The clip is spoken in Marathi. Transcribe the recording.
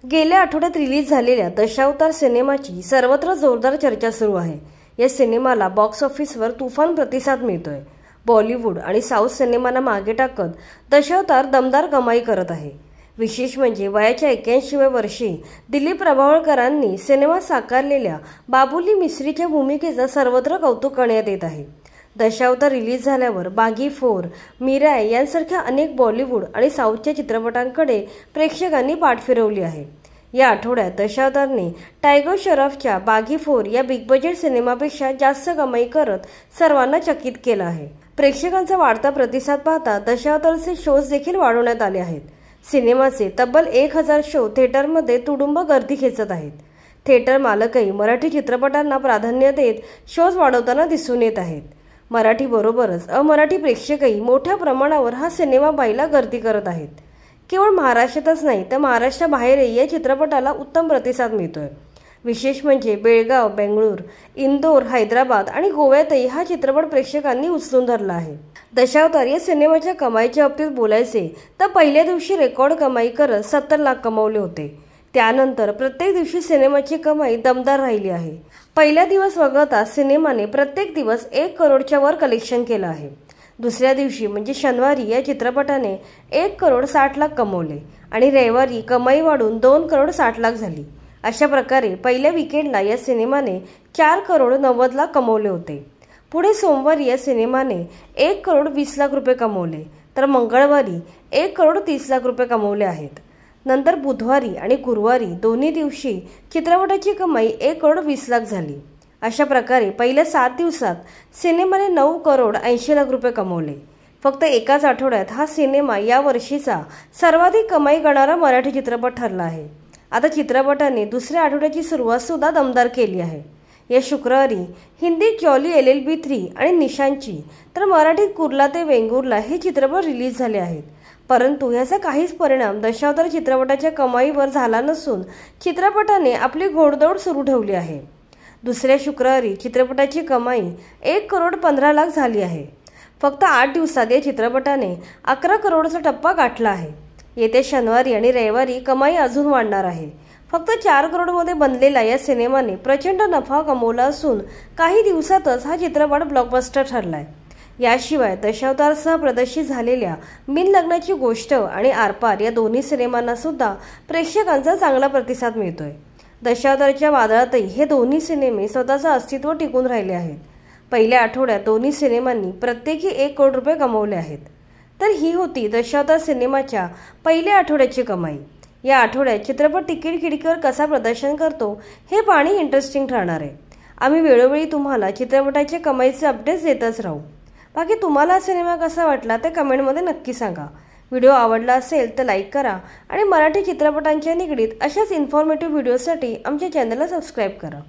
गेल्या आठवड्यात रिलीज झालेल्या दशावतार सिनेमाची सर्वत्र जोरदार चर्चा सुरू आहे। या सिनेमाला बॉक्स ऑफिसवर तुफान प्रतिसाद मिळतोय। बॉलिवूड आणि साऊथ सिनेमांना मागे टाकत दशावतार दमदार कमाई करत आहे। विशेष म्हणजे वयाच्या 81व्या वर्षी दिलीप प्रभावळकरांनी सिनेमात साकारलेल्या बाबुली मिस्त्रीच्या भूमिकेचं सर्वत्र कौतुक करण्यात येत आहे। दशावतार रिलीज झाल्यावर बागी 4, मिराय यांसारख्या अनेक बॉलिवूड आणि साऊथच्या चित्रपटांकडे प्रेक्षकांनी पाठ फिरवली आहे। या आठवड्यात दशावतारने टायगर श्रॉफच्या बागी 4 या बिग बजेट सिनेमापेक्षा जास्त कमाई करत सर्वांना चकित केलं आहे। प्रेक्षकांचा वाढता प्रतिसाद पाहता दशावतारचे शोज देखील वाढवण्यात आले आहेत। सिनेमाचे तब्बल 1000 शो थिएटरमध्ये तुडुंब गर्दी खेचत आहेत। थिएटर मालकही मराठी चित्रपटांना प्राधान्य देत शोज वाढवताना दिसून येत आहेत। मराठी बरोबरच अमराठी प्रेक्षकही मोठ्या प्रमाणावर हा सिनेमा पाहायला गर्दी करत आहेत। केवळ महाराष्ट्रातच नाही तर महाराष्ट्राबाहेरही या चित्रपटाला उत्तम प्रतिसाद मिळतोय। विशेष म्हणजे बेळगाव, बेंगळूर, इंदोर, हैदराबाद आणि गोव्यातही हा चित्रपट प्रेक्षकांनी उचलून धरला आहे। दशावतार या सिनेमाच्या कमाईच्या बाबतीत बोलायचे तर पहिल्या दिवशी रेकॉर्ड कमाई करत 70 लाख कमावले होते। त्यानंतर प्रत्येक दिवशी सिनेमाची कमाई दमदार राहिली आहे। पहिला दिवस वगळता सिनेमाने प्रत्येक दिवस 1 करोडच्या वर कलेक्शन केलं आहे। दुसऱ्या दिवशी म्हणजे शनिवारी या चित्रपटाने 1 करोड 60 लाख कमवले आणि रविवारी कमाई वाढून 2 करोड 60 लाख झाली। अशा प्रकारे पहिल्या वीकेंडला या सिनेमाने 4 करोड 90 लाख कमवले होते। पुढे सोमवारी या सिनेमाने 1 करोड 20 लाख रुपये कमवले, तर मंगळवारी 1 करोड 30 लाख रुपये कमवले आहेत। नंतर बुधवारी आणि गुरुवारी दोन्ही दिवशी चित्रपटाची कमाई 1 करोड 20 लाख झाली। अशा प्रकारे पहिल्या 7 दिवसात सिनेमाने 9 करोड 80 लाख रुपये कमवले। फक्त एकाच आठवड्यात हा सिनेमा या वर्षीचा सर्वाधिक कमाई करणारा मराठी चित्रपट ठरला आहे। आता चित्रपटाने दुसऱ्या आठवड्याची सुरुवात सुद्धा दमदार केली आहे। या शुक्रवारी हिंदीत जॉली LLB 3 आणि निशांची, तर मराठीत कुर्ला ते वेंगुर्ला हे चित्रपट रिलीज झाले आहेत। परंतु याचा काहीच परिणाम दशावतार चित्रपटाच्या कमाईवर झाला नसून चित्रपटाने आपली घोडदौड सुरू ठेवली आहे। दुसऱ्या शुक्रवारी चित्रपटाची कमाई 1 करोड 15 लाख झाली आहे। फक्त 8 दिवसात या चित्रपटाने 11 करोडचा टप्पा गाठला आहे। येत्या शनिवारी आणि रविवारी कमाई अजून वाढणार आहे। फक्त 4 करोडमध्ये बनलेला या सिनेमाने प्रचंड नफा कमवला असून काही दिवसातच हा चित्रपट ब्लॉकबस्टर ठरलाय। याशिवाय दशावतारसह प्रदर्शित झालेल्या बिन लग्नाची गोष्ट आणि आरपार या दोन्ही सिनेमांना सुद्धा प्रेक्षकांचा चांगला प्रतिसाद मिळतोय। दशावतारच्या वादळातही हे दोन्ही सिनेमे स्वतःचं अस्तित्व टिकून राहिले आहेत। पहिल्या आठवड्यात दोन्ही सिनेमांनी प्रत्येकी 1 करोड रुपये कमवले आहेत। तर ही होती दशावतार सिनेमाच्या पहिल्या आठवड्याची कमाई। या आठवड्यात चित्रपट तिकीट खिडकीवर कसा प्रदर्शन करतो हे पाहणे इंटरेस्टिंग ठरणार आहे। आम्ही वेळोवेळी तुम्हाला चित्रपटाच्या कमाईचे अपडेट्स देतच राहू। बाकी तुम्हाला हा सिनेमा कसा वाटला ते कमेंटमध्ये नक्की सांगा। व्हिडिओ आवडला असेल तर लाईक करा आणि मराठी चित्रपटांच्या निगडीत अशाच इन्फॉर्मेटिव्ह व्हिडिओसाठी आमच्या चॅनलला सबस्क्राईब करा।